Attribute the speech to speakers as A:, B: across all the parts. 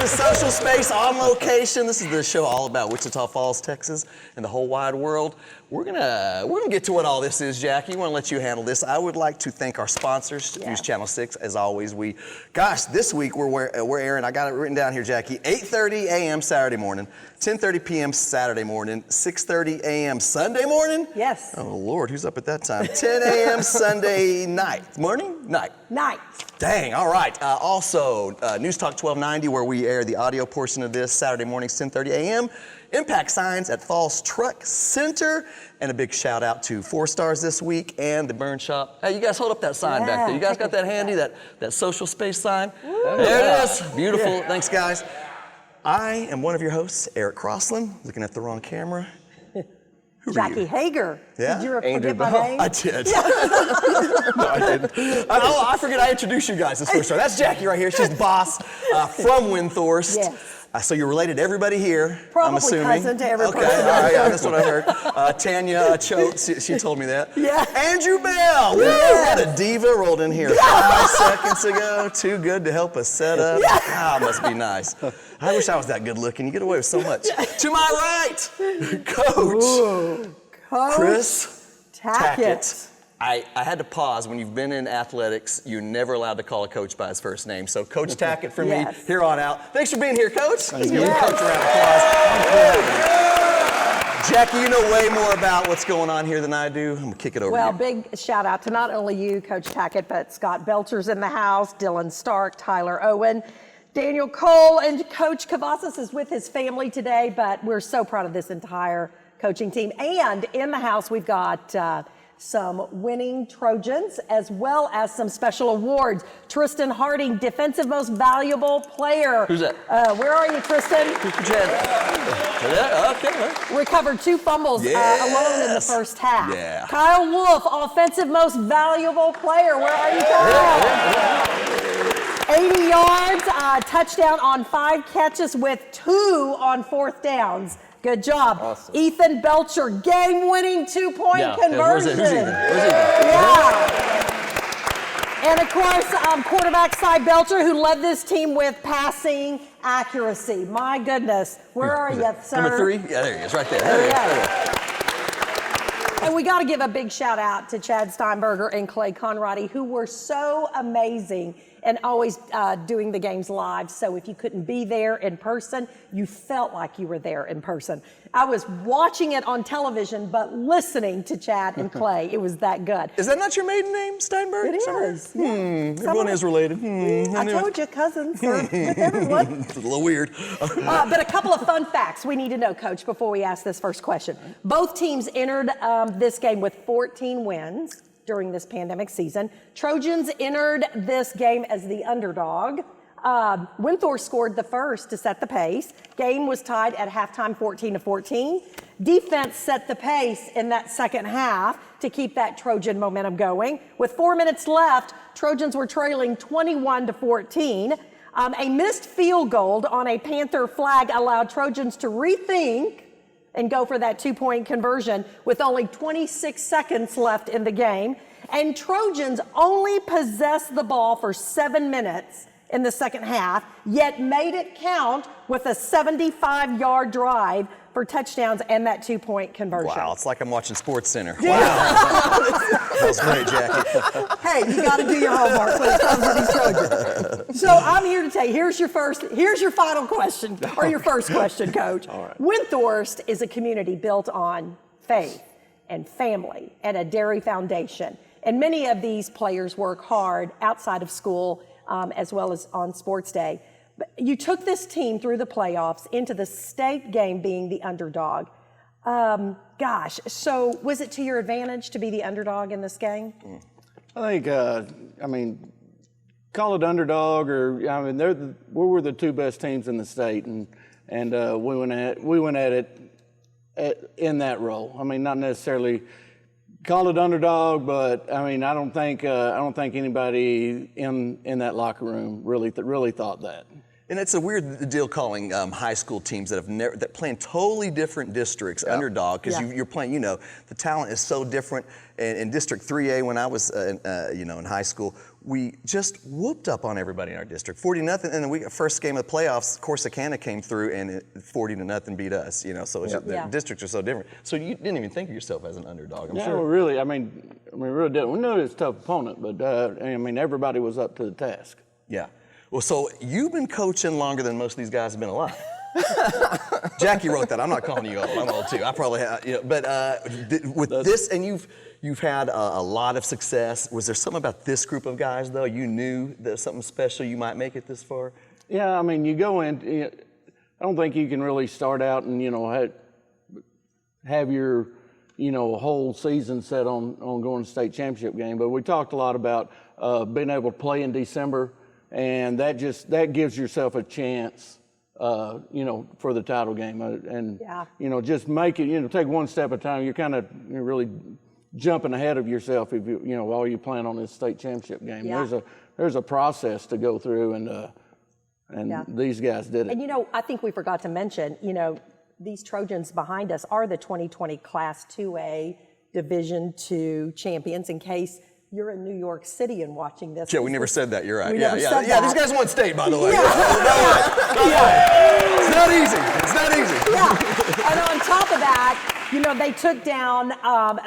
A: to Social Space on Location. This is the show all about Wichita Falls, Texas, and the whole wide world. We're gonna get to what all this is, Jackie. I want to let you handle this. I would like to thank our sponsors, News Channel 6, as always. This week we're airing. I got it written down here, Jackie. 8:30 a.m. Saturday morning, 10:30 p.m. Saturday morning, 6:30 a.m. Sunday morning.
B: Yes.
A: Oh Lord, who's up at that time? 10 a.m. Sunday night. Morning? Night.
B: Night.
A: Dang, all right. Also, News Talk 1290, where we air the audio portion of this, Saturday mornings, 10:30 a.m. Impact signs at Falls Truck Center. And a big shout out to 4 Stars this week and the Burn Shop. Hey, you guys hold up that sign back there. You guys got that handy, that Social Space sign? Woo. There it is. Beautiful. Yeah. Thanks, guys. I am one of your hosts, Eric Crossland, looking at the wrong camera.
B: Jackie Hager.
A: Yeah?
B: Did you forget my name?
A: I did. No, I didn't. I forget I introduced you guys as first star. That's Jackie right here. She's the boss from Windthorst.
B: Yes.
A: So you're related to everybody here,
B: Probably
A: I'm assuming.
B: Cousin to every person.
A: Okay, all right, yeah, that's what I heard. Tanya Choate, she told me that.
B: Yeah.
A: Andrew Bell, what a diva rolled in here 5 seconds ago. Too good to help us set up.
B: Yeah.
A: Ah, must be nice. I wish I was that good looking. You get away with so much. To my right, Coach.
B: Ooh, Coach
A: Chris
B: Tackett.
A: I had to pause. When you've been in athletics, you're never allowed to call a coach by his first name. So Coach Tackett for me, here on out. Thanks for being here, Coach. Thank you. Coach, a round of applause. Jackie, you know way more about what's going on here than I do. I'm going to kick it over to you.
B: Well, big shout out to not only you, Coach Tackett, but Scott Belcher's in the house, Dylan Stark, Tyler Owen, Daniel Cole, and Coach Cavazos is with his family today, but we're so proud of this entire coaching team. And in the house, we've got some winning Trojans, as well as some special awards. Tristan Harding, Defensive Most Valuable Player.
A: Who's that?
B: Where are you, Tristan?
A: Okay.
B: Recovered 2 fumbles alone in the first half.
A: Yeah.
B: Kyle Wolf, Offensive Most Valuable Player. Where are you, Kyle? 80 yards, touchdown on 5 catches with 2 on 4th downs. Good job.
C: Awesome.
B: Ethan Belcher, game-winning 2-point conversion.
A: Where's Ethan?
B: Yeah. And of course, quarterback Cy Belcher, who led this team with passing accuracy. My goodness. Where are you, sir?
A: Number 3? Yeah, there he is, right there.
B: And we got to give a big shout out to Chad Steinberger and Clay Conradi, who were so amazing and always doing the games live. So if you couldn't be there in person, you felt like you were there in person. I was watching it on television, but listening to Chad and Clay, it was that good.
A: Is that not your maiden name, Steinberg?
B: It is.
A: Everyone is related.
B: I told you, cousins with everyone.
A: It's a little weird.
B: But a couple of fun facts we need to know, Coach, before we ask this first question. Both teams entered this game with 14 wins during this pandemic season. Trojans entered this game as the underdog. Windthorst scored the first to set the pace. Game was tied at halftime 14-14. Defense set the pace in that second half to keep that Trojan momentum going. With 4 minutes left, Trojans were trailing 21-14. A missed field goal on a Panther flag allowed Trojans to rethink and go for that 2-point conversion with only 26 seconds left in the game. And Trojans only possessed the ball for 7 minutes in the second half, yet made it count with a 75-yard drive for touchdowns and that 2-point conversion.
A: Wow, it's like I'm watching Sports Center. Yeah. Wow. That was great, Jackie.
B: Hey, you got to do your homework when it comes to these Trojans. So I'm here to tell you, here's your final question, or your first question, Coach.
C: All right.
B: Windthorst is a community built on faith and family and a dairy foundation. And many of these players work hard outside of school as well as on sports day. But you took this team through the playoffs into the state game being the underdog. So was it to your advantage to be the underdog in this game?
C: I think, call it underdog or, we were the 2 best teams in the state, and we went at it in that role. Not necessarily call it underdog, but I don't think anybody in that locker room really thought that.
A: And it's a weird deal calling high school teams that play in totally different districts underdog, because you're playing. The talent is so different. In District 3A, when I was in high school, we just whooped up on everybody in our district, 40-0. And then first game of the playoffs, Corsicana came through and 40-0 beat us. You know, so it's just, the districts are so different. So you didn't even think of yourself as an underdog, I'm sure.
C: No, really. I mean, we really didn't. We knew it was a tough opponent, but I mean, everybody was up to the task.
A: Yeah. Well, so you've been coaching longer than most of these guys have been alive. Jackie wrote that. I'm not calling you old. I'm old too. I probably have, you know. But with this, and you've had a lot of success. Was there something about this group of guys though? You knew there's something special. You might make it this far.
C: Yeah, I mean, you go in. I don't think you can really start out and have your whole season set on going to state championship game. But we talked a lot about being able to play in December, and that gives yourself a chance. For the title game, and just make it. Take one step at a time. You're really jumping ahead of yourself if while you plan on this state championship game.
B: Yeah.
C: There's a process to go through, and these guys did it.
B: And I think we forgot to mention, these Trojans behind us are the 2020 Class 2A Division II champions. In case you're in New York City and watching this.
A: Yeah, we never said that. You're right.
B: We never said that.
A: These guys won state, by the way.
B: Yeah.
A: It's not easy. It's not easy.
B: Yeah. And on top of that, they took down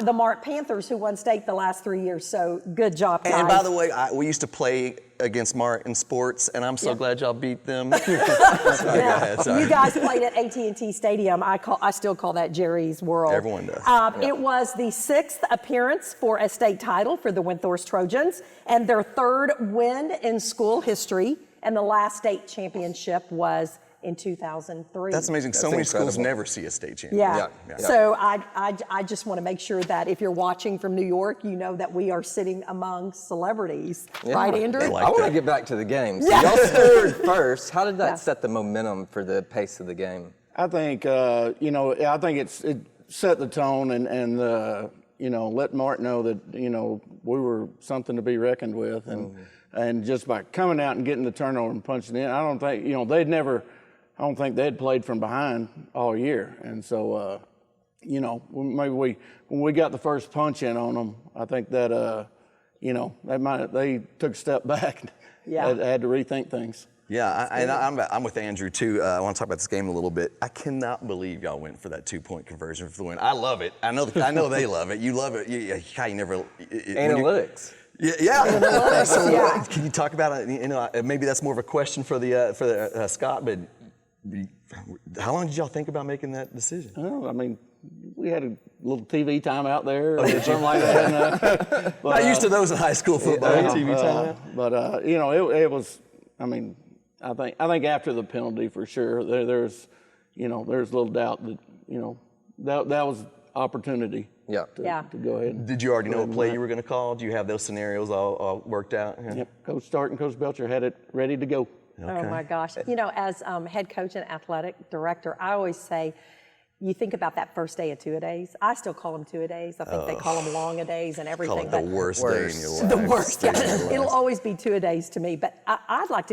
B: the Mart Panthers, who won state the last 3 years. So good job, guys.
A: And by the way, we used to play against Mart in sports, and I'm so glad y'all beat them. Go ahead, sorry.
B: You guys played at AT&T Stadium. I still call that Jerry's World.
A: Everyone does.
B: It was the 6th appearance for a state title for the Windthorst Trojans, and their 3rd win in school history. And the last state championship was in 2003.
A: That's amazing. So many schools never see a state champion.
B: Yeah. So I just want to make sure that if you're watching from New York, you know that we are sitting among celebrities. Right, Andrew?
D: I want to get back to the game. So y'all scored first. How did that set the momentum for the pace of the game?
C: I think, I think it set the tone and let Mart know that, we were something to be reckoned with. And just by coming out and getting the turnover and punching in, I don't think, I don't think they'd played from behind all year. And so, maybe when we got the first punch in on them, I think that, they took a step back.
B: Yeah.
C: Had to rethink things.
A: Yeah, I'm with Andrew too. I want to talk about this game a little bit. I cannot believe y'all went for that 2-point conversion for the win. I love it. I know they love it. You love it. You never.
D: Analytics.
A: Yeah. So can you talk about it? Maybe that's more of a question for the Scott, but how long did y'all think about making that decision?
C: Well, I mean, we had a little TV time out there or something like that. But,
A: not used to those in high school football. TV time.
C: But it was. I mean, I think after the penalty for sure, there's little doubt that that was opportunity. To go ahead.
A: Did you already know what play you were going to call? Do you have those scenarios all worked out? Yeah.
C: Yep. Coach Stark and Coach Belcher had it ready to go.
B: Okay. Oh my gosh. As head coach and athletic director, I always say, you think about that first day of two-a-days. I still call them two-a-days. I think they call them long-a-days and everything.
A: Call it the worst day in your life.
B: The worst, yeah. It'll always be two-a-days to me. But I'd like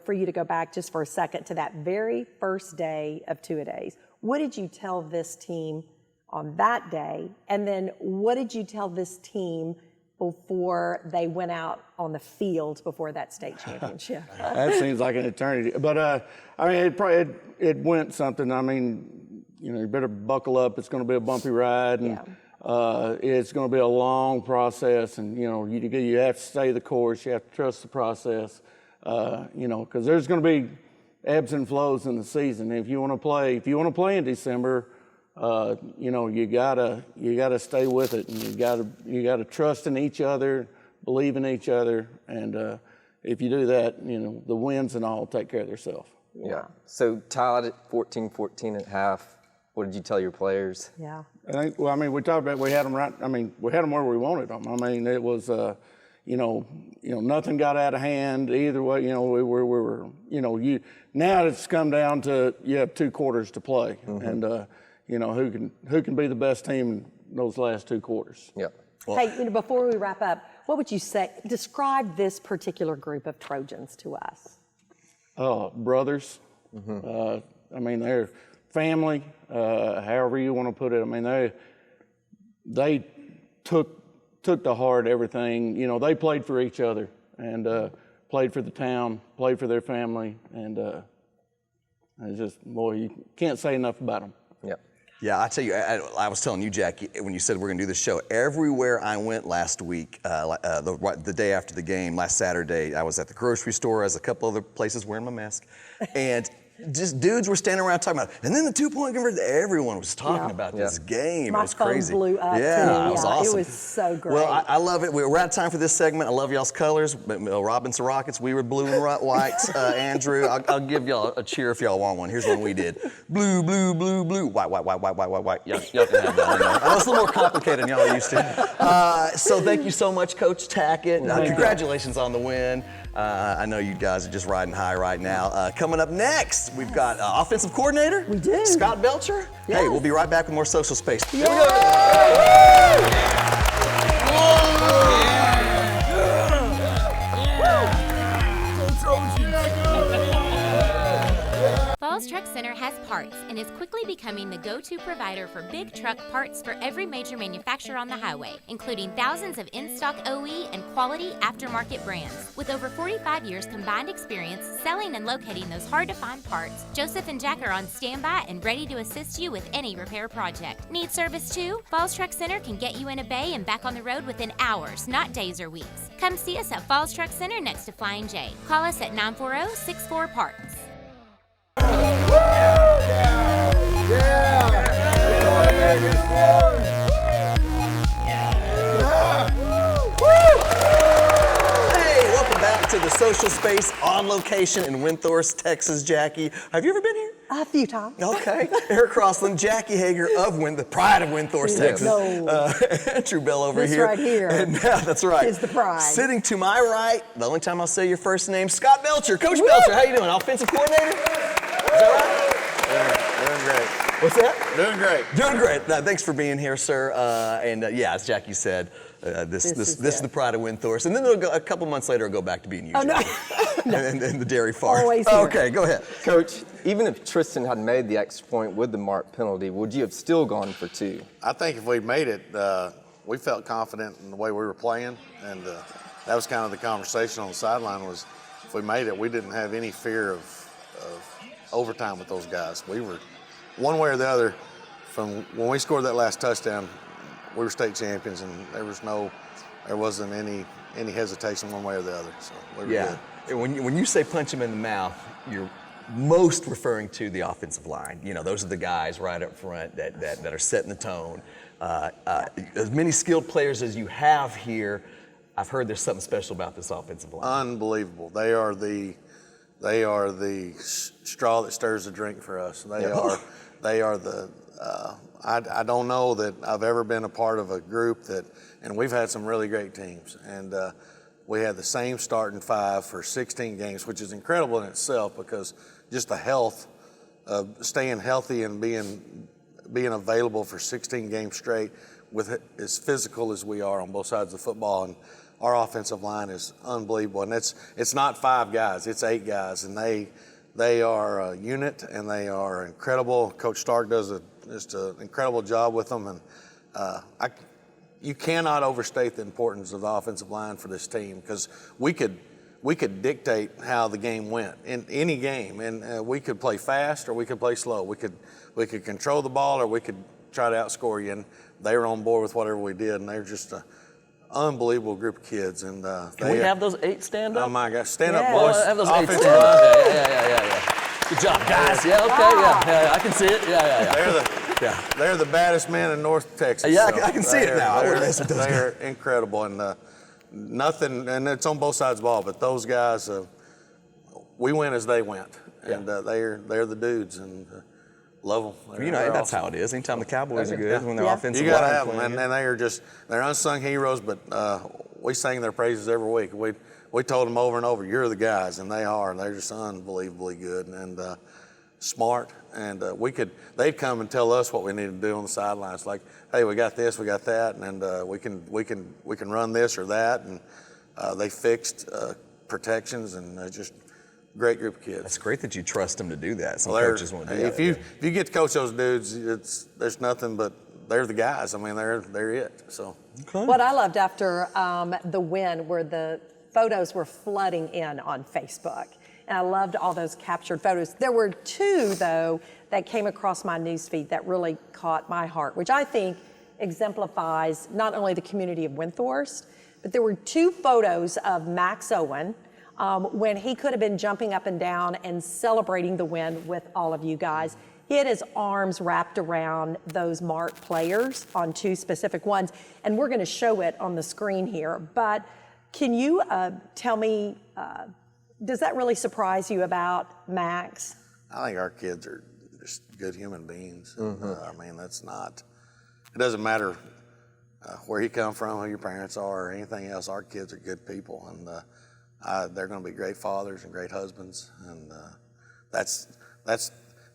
B: for you to go back just for a second to that very first day of two-a-days. What did you tell this team on that day? And then what did you tell this team before they went out on the field before that state championship?
C: That seems like an eternity. But it went something. I mean, you better buckle up. It's going to be a bumpy ride, and it's going to be a long process. And you have to stay the course. You have to trust the process. Because there's going to be ebbs and flows in the season. If you want to play in December, you gotta stay with it, and you gotta trust in each other, believe in each other, and if you do that, the wins and all take care of themselves.
D: Yeah. So tied at 14-14 at half. What did you tell your players?
B: Yeah.
C: We talked about we had them right. I mean, we had them where we wanted them. I mean, it was nothing got out of hand either way. We were now it's come down to you have 2 quarters to play, and who can be the best team in those last 2 quarters.
D: Yeah.
B: Well, hey, before we wrap up, what would you say? Describe this particular group of Trojans to us.
C: Brothers. They're family. However you want to put it. I mean, they took to heart everything. They played for each other. and played for the town, played for their family, and it's just, boy, you can't say enough about them.
D: Yep.
A: Yeah, I tell you, I was telling you, Jackie, when you said we're going to do this show, everywhere I went last week, the day after the game, last Saturday, I was at the grocery store, as a couple other places wearing my mask, and just dudes were standing around talking about it. And then the 2-point conversion, everyone was talking about this game.
B: My
A: it was
B: phone
A: crazy.
B: blew up,
A: yeah,
B: too.
A: it was
B: Yeah,
A: awesome.
B: it was so great.
A: Well, I love it. We're out of time for this segment. I love y'all's colors. Robinson Rockets, we were blue and white. Andrew, I'll give y'all a cheer if y'all want one. Here's one we did. Blue, blue, blue, blue. White, white, white, white, white, white, white. Y'all can have that. I know it's a little more complicated than y'all are used to. So thank you so much, Coach Tackett. Congratulations on the win. I know you guys are just riding high right now. Coming up next, we've got offensive coordinator.
B: We do.
A: Scott Belcher.
B: Yes.
A: Hey, we'll be right back with more Social Space.
B: Yay!
A: Here we go.
E: Falls Truck Center has parts and is quickly becoming the go-to provider for big truck parts for every major manufacturer on the highway, including thousands of in-stock OE and quality aftermarket brands. With over 45 years combined experience selling and locating those hard-to-find parts, Joseph and Jack are on standby and ready to assist you with any repair project. Need service too? Falls Truck Center can get you in a bay and back on the road within hours, not days or weeks. Come see us at Falls Truck Center next to Flying J. Call us at 940-64-PARTS.
A: Hey, welcome back to the Social Space on location in Windthorst, Texas, Jackie. Have you ever been here?
B: A few times.
A: Okay. Eric Crossland, Jackie Hager of the pride of Windthorst, Texas.
B: No.
A: Andrew Bell over
B: This
A: here.
B: right here
A: And now, that's right.
B: is the pride.
A: Sitting to my right, the only time I'll say your first name, Scott Belcher. Coach Belcher, how you doing? Offensive coordinator? Is that right?
F: Doing great.
A: What's that?
F: Doing great.
A: Doing great. Thanks for being here, sir. Yeah, as Jackie said, this is the pride of Windthorst. And then a couple months later, it'll go back to being usual.
B: Oh, no.
A: and the dairy farm.
B: Always here.
A: Okay, go ahead.
D: Coach, even if Tristan had made the extra point with the mark penalty, would you have still gone for 2?
F: I think if we made it, we felt confident in the way we were playing, and that was kind of the conversation on the sideline was if we made it, we didn't have any fear of overtime with those guys. We were, one way or the other, from when we scored that last touchdown, we were state champions, and there wasn't any hesitation one way or the other. So we were good.
A: And when you say punch him in the mouth, you're most referring to the offensive line. You know, those are the guys right up front that are setting the tone. As many skilled players as you have here, I've heard there's something special about this offensive line.
F: Unbelievable. They are the straw that stirs the drink for us. They are the. I don't know that I've ever been a part of a group and we've had some really great teams, and we had the same starting 5 for 16 games, which is incredible in itself because just the health of staying healthy and being available for 16 games straight with as physical as we are on both sides of the football, and our offensive line is unbelievable. And it's not 5 guys, it's 8 guys, and they are a unit and they are incredible. Coach Stark does just an incredible job with them, and you cannot overstate the importance of the offensive line for this team because we could dictate how the game went in any game, and we could play fast or we could play slow. We could control the ball or we could try to outscore you, and they were on board with whatever we did, and they're just an unbelievable group of kids. And
A: Can we have those 8 stand up?
F: Oh my gosh, stand up,
B: Yeah.
F: boys!
A: Have those 8
F: Offensive
A: stand
F: line.
A: up. Yeah. Good job, guys. Yeah, okay, yeah, I can see it. Yeah.
F: They're the baddest men in North Texas.
A: Yeah,
F: so
A: I can see it now. I wouldn't mess with those
F: They're incredible, and nothing, and it's on both sides of the ball. But those guys, we win as they went, and they're the dudes, and love them.
A: You know, that's how it is. Anytime the Cowboys are good, when their offensive
F: You gotta
A: line
F: have them,
A: playing
F: and they're unsung heroes. But we sing their praises every week. We told them over and over, you're the guys, and they are. They're just unbelievably good and smart. And they'd come and tell us what we need to do on the sidelines. Like, hey, we got this, we got that, and we can run this or that. And they fixed protections, and just great group of kids.
A: It's great that you trust them to do that. Some coaches won't do that.
F: If you get to coach those dudes, there's nothing but they're the guys. I mean, they're it. So.
B: What I loved after the win were the photos were flooding in on Facebook. And I loved all those captured photos. There were two, though, that came across my newsfeed that really caught my heart, which I think exemplifies not only the community of Windthorst, but there were two photos of Max Owen when he could have been jumping up and down and celebrating the win with all of you guys. He had his arms wrapped around those marked players on two specific ones, and we're going to show it on the screen here. But can you tell me, does that really surprise you about Max?
F: I think our kids are just good human beings. I mean, it doesn't matter where you come from, who your parents are, or anything else. Our kids are good people, and they're going to be great fathers and great husbands. And that's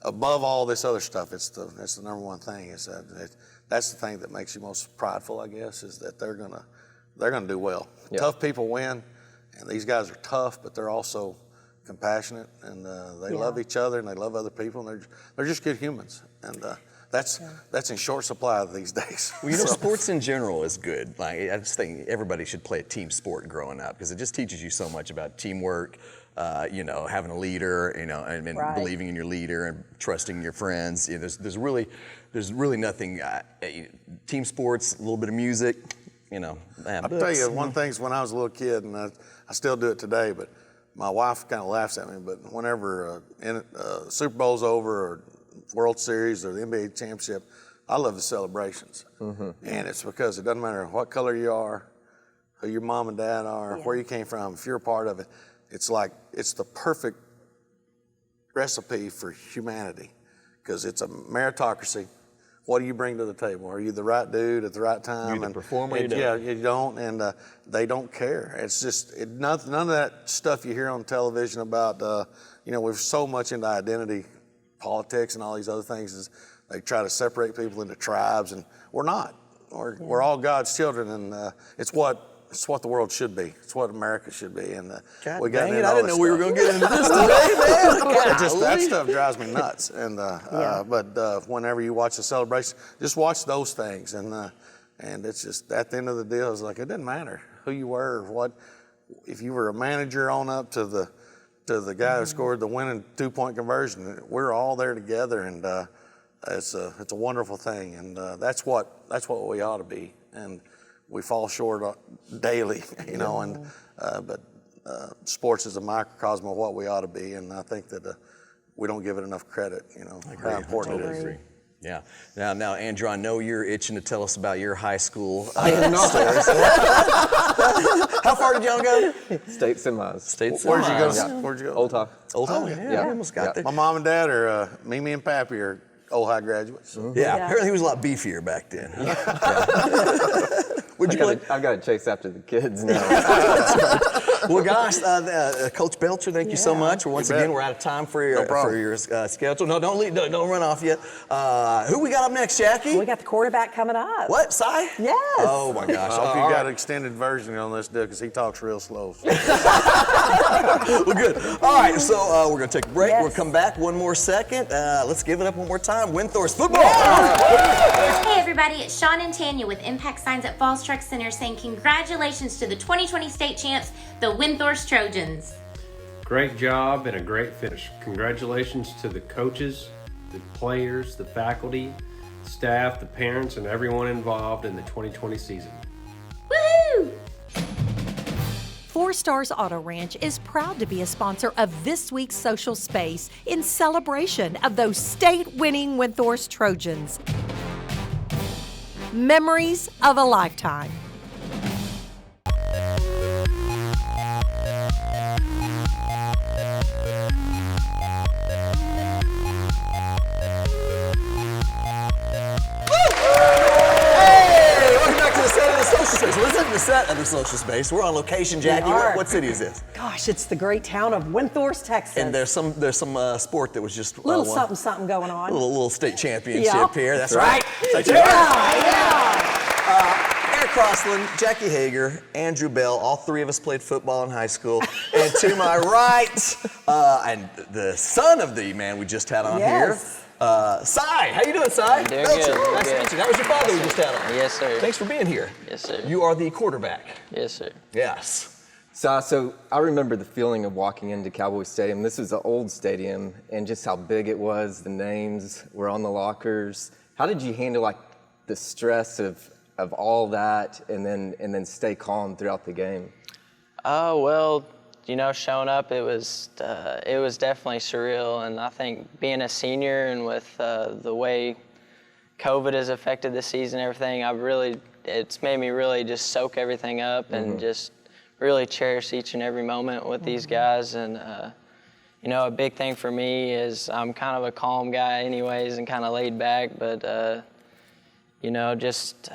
F: above all this other stuff. It's the number one thing. That's the thing that makes you most prideful, I guess, is that they're gonna do well.
D: Yep.
F: Tough people win. And these guys are tough, but they're also compassionate, and they love each other, and they love other people, and they're just good humans. And that's in short supply these days.
A: Well, sports in general is good. Like, I just think everybody should play a team sport growing up, because it just teaches you so much about teamwork, having a leader, and believing in your leader and trusting your friends. There's really nothing. Team sports, a little bit of music. I'll
F: tell you one thing. When I was a little kid, and I still do it today, but my wife kind of laughs at me, but whenever Super Bowl's over, or World Series, or the NBA championship, I love the celebrations. And it's because it doesn't matter what color you are, who your mom and dad are, where you came from, if you're a part of it, it's the perfect recipe for humanity, because it's a meritocracy. What do you bring to the table? Are you the right dude at the right time?
A: You the performer, you
F: Yeah, you don't, and they don't care. It's just none of that stuff you hear on television about. We're so much into identity politics and all these other things. Is they try to separate people into tribes, and we're not. We're all God's children, and it's what the world should be. It's what America should be. And we got
A: dang it, I didn't know we were going to get into this today, man.
F: That stuff drives me nuts. And but whenever you watch the celebration, just watch those things. And it's just, at the end of the deal, it's like, it doesn't matter who you were or what. If you were a manager on up to the guy who scored the winning 2-point conversion, we're all there together, and it's a wonderful thing. And that's what we ought to be. And we fall short daily, but sports is a microcosm of what we ought to be, and I think that we don't give it enough credit, how important it is.
A: Yeah. Now, Andrew, I know you're itching to tell us about your high school.
D: I am not.
A: How far did y'all go?
D: State semis.
F: Where'd you go? Where'd you go?
D: Old Talk.
A: Old High. Yeah, almost got there.
F: My mom and dad are Mimi and Pappy are Old High graduates. So.
A: Yeah, apparently he was a lot beefier back then.
D: I've got to chase after the kids now.
A: Well, gosh, Coach Belcher, thank you so much. Once again, we're out of time for your schedule. No, don't run off yet. Who we got up next, Jackie?
B: We got the quarterback coming up.
A: What, Cy?
B: Yes.
A: Oh my gosh.
F: I hope you got an extended version on this deal, because he talks real slow. So.
A: Well, good. All right, so we're going to take a break.
B: Yes.
A: We'll come back one more second. Let's give it up one more time. Windthorst football.
E: Hey everybody, it's Sean and Tanya with Impact Signs at Falls Truck Center saying congratulations to the 2020 state champs, the Windthorst Trojans.
G: Great job and a great finish. Congratulations to the coaches, the players, the faculty, staff, the parents, and everyone involved in the 2020 season.
E: Woohoo!
B: Four Stars Auto Ranch is proud to be a sponsor of this week's social space in celebration of those state-winning Windthorst Trojans. Memories of a lifetime.
A: Set of the social space. We're on location, Jackie. What city is this?
B: Gosh, it's the great town of Windthorst, Texas.
A: And there's some sport that was just
B: little something going on.
A: Little state championship here. That's right. Eric Crossland, Jackie Hager, Andrew Bell. All three of us played football in high school. And to my right, and the son of the man we just had on here. Cy, how you doing, Cy?
H: Doing
A: Belcher,
H: good.
A: nice to meet you. That was your father we just had on.
H: Yes, sir.
A: Thanks for being here.
H: Yes, sir.
A: You are the quarterback.
H: Yes, sir.
A: Yes.
D: So I remember the feeling of walking into Cowboy Stadium. This was an old stadium, and just how big it was. The names were on the lockers. How did you handle like the stress of all that, and then stay calm throughout the game?
H: Oh well, showing up, it was definitely surreal, and I think being a senior and with the way COVID has affected the season and everything, it's made me really just soak everything up and just really cherish each and every moment with these guys. And a big thing for me is I'm kind of a calm guy anyways and kind of laid back, but just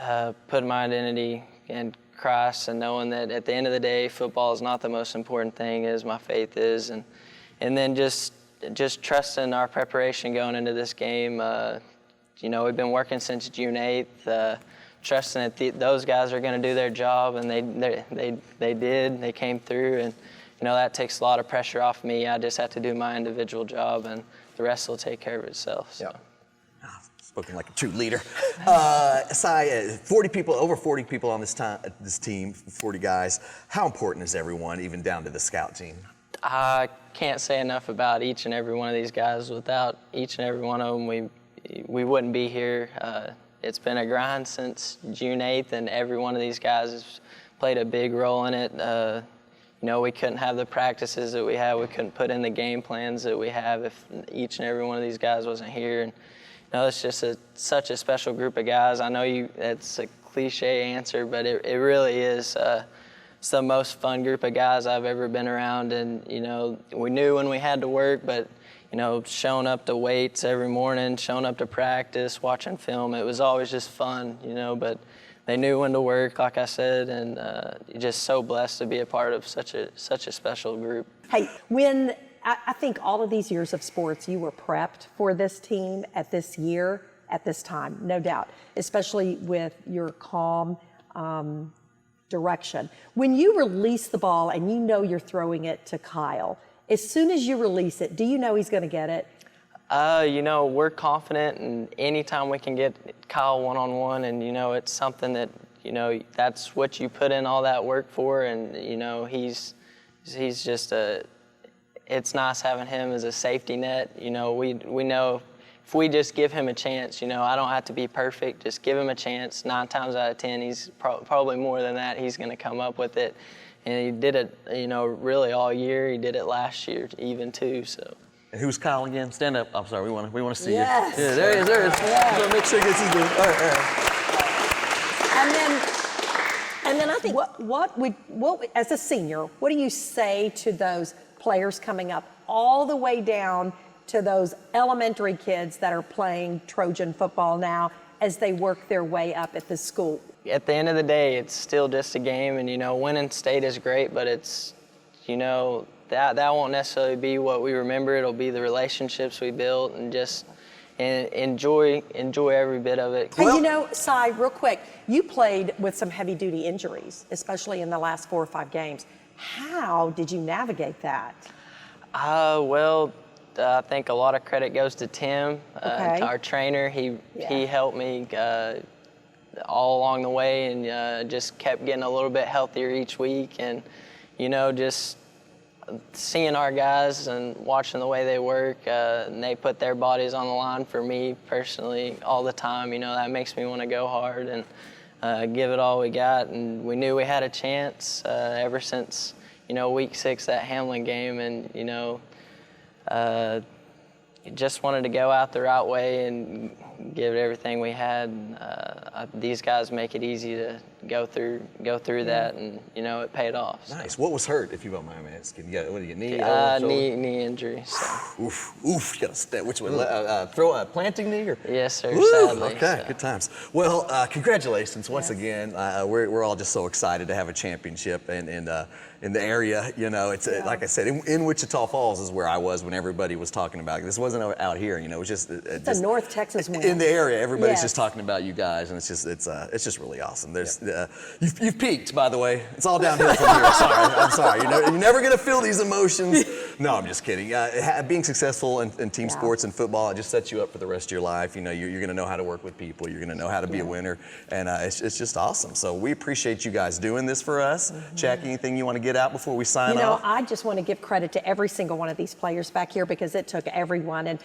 H: putting my identity in Christ and knowing that at the end of the day, football is not the most important thing, as my faith is, and then just trusting our preparation going into this game. We've been working since June 8th, trusting that those guys are going to do their job, and they did. They came through, and that takes a lot of pressure off me. I just have to do my individual job, and the rest will take care of itself. So.
A: Yep. Spoken like a true leader. Si, 40 people, over 40 people on this team, 40 guys. How important is everyone, even down to the scout team?
H: I can't say enough about each and every one of these guys. Without each and every one of them, we wouldn't be here. It's been a grind since June 8th, and every one of these guys has played a big role in it. We couldn't have the practices that we have. We couldn't put in the game plans that we have if each and every one of these guys wasn't here. And it's just such a special group of guys. I know it's a cliche answer, but it really is. It's the most fun group of guys I've ever been around. And, we knew when we had to work, but, showing up to weights every morning, showing up to practice, watching film, it was always just fun, but they knew when to work, like I said, and just so blessed to be a part of such a special group.
B: Hey, I think all of these years of sports, you were prepped for this team at this year, at this time, no doubt, especially with your calm direction. When you release the ball and you're throwing it to Kyle, as soon as you release it, do you know he's going to get it?
H: We're confident, and anytime we can get Kyle one-on-one, and, it's something that, that's what you put in all that work for, and, he's just it's nice having him as a safety net. We know if we just give him a chance, I don't have to be perfect. Just give him a chance. 9 times out of 10, he's probably more than that. He's going to come up with it. And he did it, really all year. He did it last year even too, so.
A: And who's Kyle again? Stand up. I'm sorry, we want to see
B: yes.
A: you. Yeah, there he is.
B: Yeah.
A: So make sure he gets his move. All right.
B: And then I think what as a senior, what do you say to those players coming up all the way down to those elementary kids that are playing Trojan football now as they work their way up at the school?
H: At the end of the day, it's still just a game, and winning state is great, but it's that won't necessarily be what we remember. It'll be the relationships we built, and just enjoy every bit of it.
B: Hey, Si, real quick, you played with some heavy-duty injuries, especially in the last 4 or 5 games. How did you navigate that?
H: I think a lot of credit goes to Tim, to our trainer. He helped me all along the way, and just kept getting a little bit healthier each week. And, just seeing our guys and watching the way they work, and they put their bodies on the line for me personally all the time, that makes me want to go hard and give it all we got. And we knew we had a chance ever since, week 6, that Hamlin game, and, just wanted to go out the right way and give it everything we had. These guys make it easy to go through that, and it paid off. So.
A: Nice. What was hurt, if you don't mind me asking? What do you knee?
H: Knee injury. So.
A: Oof. You got to step. Which one? Throw a planting knee or?
H: Yes, sir.
A: Woo!
H: Sadly.
A: Okay,
H: so.
A: Good times. Well, congratulations once again. We're all just so excited to have a championship and in the area. It's like I said, in Wichita Falls is where I was when everybody was talking about it. This wasn't out here. It was just
B: it's a North Texas win.
A: In the area, everybody's just talking about you guys, and it's just really awesome. There's you've peaked, by the way. It's all downhill from here. I'm sorry. You're never gonna feel these emotions. No, I'm just kidding. Being successful in team sports and football, it just sets you up for the rest of your life. You're gonna know how to work with people. You're gonna know how to be a winner, and it's just awesome. So we appreciate you guys doing this for us. Jack, anything you want to get get out before we sign
B: You know,
A: off?
B: I just want to give credit to every single one of these players back here because it took everyone. And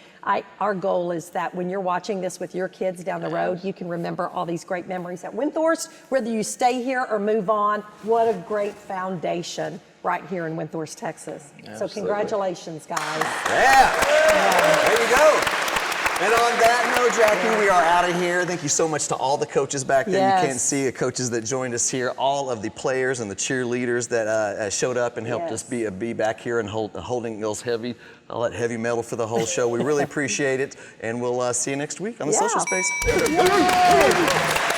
B: our goal is that when you're watching this with your kids down the road, you can remember all these great memories at Windthorst, whether you stay here or move on. What a great foundation right here in Windthorst, Texas.
H: Absolutely.
B: So congratulations, guys.
A: Yeah. There you go. And on that note, Jackie, we are out of here. Thank you so much to all the coaches back there.
B: Yes.
A: You can't see the coaches that joined us here, all of the players and the cheerleaders that showed up and helped us be back here and holding those all that heavy metal for the whole show. We really appreciate it, and we'll see you next week on the Social Space.
B: Yay.